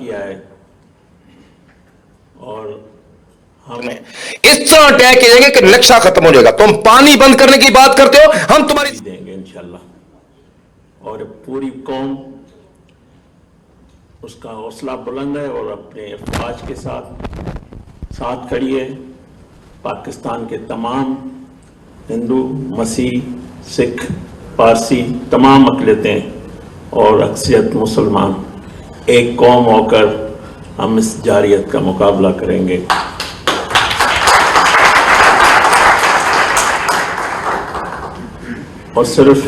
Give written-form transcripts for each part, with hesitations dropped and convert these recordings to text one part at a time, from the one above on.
किया है और हम इस तरह अटैक करेंगे कि नक्शा खत्म हो जाएगा। तुम पानी बंद करने की बात करते हो, हम तुम्हारी देंगे इंशाल्लाह। और पूरी कौम उसका हौसला बुलंद है और अपने अफवाज के साथ खड़ी है। पाकिस्तान के तमाम हिंदू, मसीह, सिख, पारसी, तमाम अक़लियतें और अक्सरियत मुसलमान एक कौम होकर हम इस जारियत का मुकाबला करेंगे। और सिर्फ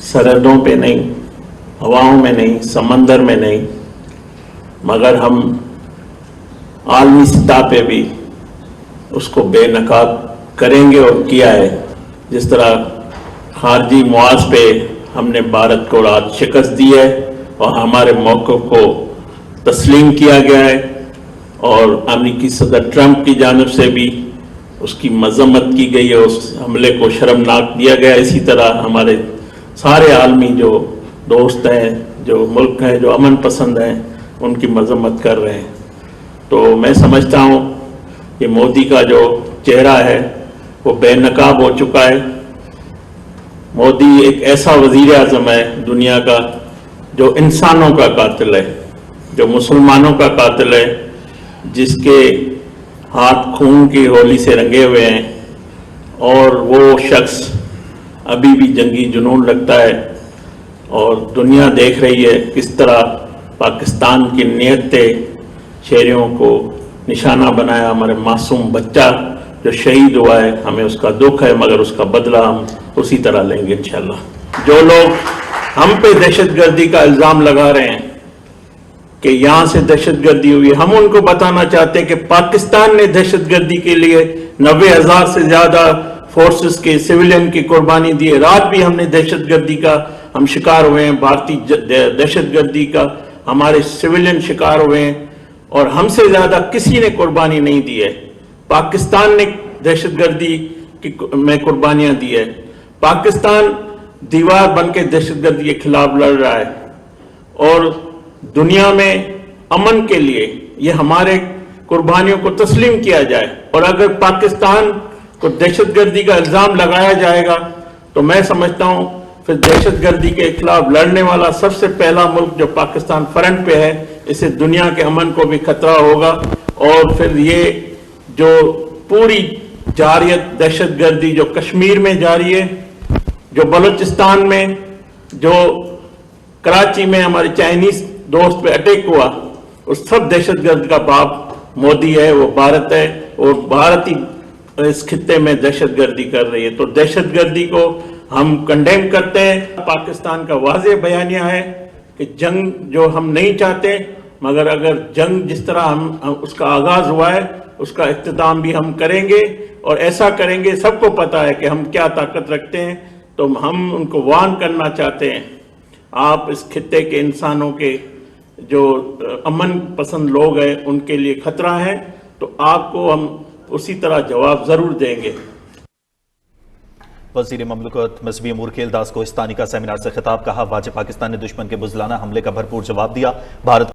सरहदों पे नहीं, हवाओं में नहीं, समंदर में नहीं, मगर हम आलमी सतह पे भी उसको बेनकाब करेंगे और किया है। जिस तरह खारजी मुआज पे हमने भारत को रात शिकस्त दी है और हमारे मौक़िफ़ को तस्लीम किया गया है और अमेरिकी सदर ट्रंप की जानिब से भी उसकी मजम्मत की गई है, उस हमले को शर्मनाक दिया गया। इसी तरह हमारे सारे आलमी जो दोस्त हैं, जो मुल्क हैं, जो अमन पसंद हैं, उनकी मजम्मत कर रहे हैं। तो मैं समझता हूँ कि मोदी का जो चेहरा है वो बेनकाब हो चुका है। मोदी एक ऐसा वज़ीर आज़म है दुनिया का जो इंसानों का कातिल है, जो मुसलमानों का कातिल है, जिसके हाथ खून की होली से रंगे हुए हैं और वो शख्स अभी भी जंगी जुनून लगता है। और दुनिया देख रही है किस तरह पाकिस्तान की नियत शहरियों को निशाना बनाया। हमारे मासूम बच्चा जो शहीद हुआ है, हमें उसका दुख है, मगर उसका बदला हम उसी तरह लेंगे इंशाल्लाह। जो लोग हम पे दहशतगर्दी का इल्ज़ाम लगा रहे हैं कि यहाँ से दहशतगर्दी हुई, हम उनको बताना चाहते हैं कि पाकिस्तान ने दहशतगर्दी के लिए 90,000 से ज़्यादा फोर्सेस के सिविलियन की कुर्बानी दी है। रात भी हमने दहशतगर्दी का हम शिकार हुए हैं, भारतीय दहशतगर्दी का हमारे सिविलियन शिकार हुए हैं और हमसे ज़्यादा किसी ने कुर्बानी नहीं दी है। पाकिस्तान ने दहशतगर्दी में कुर्बानियाँ दी है। पाकिस्तान दीवार बन के दहशतगर्दी के खिलाफ लड़ रहा है और दुनिया में अमन के लिए ये हमारे कुर्बानियों को तस्लीम किया जाए। और अगर पाकिस्तान को दहशतगर्दी का इल्ज़ाम लगाया जाएगा तो मैं समझता हूँ फिर दहशतगर्दी के खिलाफ लड़ने वाला सबसे पहला मुल्क जो पाकिस्तान फ्रंट पे है, इससे दुनिया के अमन को भी खतरा होगा। और फिर ये जो पूरी जारियत दहशतगर्दी जो कश्मीर में जारी है, जो बलूचिस्तान में, जो कराची में हमारे चाइनीज दोस्त पे अटैक हुआ, उस सब दहशतगर्द का बाप मोदी है, वो भारत है और भारत ही इस खित्ते में दहशतगर्दी कर रही है। तो दहशतगर्दी को हम कंडेम करते हैं। पाकिस्तान का वाज़ेह बयानिया है कि जंग जो हम नहीं चाहते, मगर अगर जंग जिस तरह हम उसका आगाज हुआ है उसका इख्तिताम भी हम करेंगे और ऐसा करेंगे। सबको पता है कि हम क्या ताकत रखते हैं, तो हम उनको वार्न करना चाहते हैं, आप इस खित्ते के इंसानों के जो अमन पसंद लोग हैं उनके लिए खतरा है, तो आपको हम उसी तरह जवाब जरूर देंगे। वज़ीर ममलकत मजहबी अमूर खेलदास कोहिस्तानी का सेमिनार से खिताब। कहा वाजिब पाकिस्तान ने दुश्मन के बुज़लाना हमले का भरपूर जवाब दिया। भारत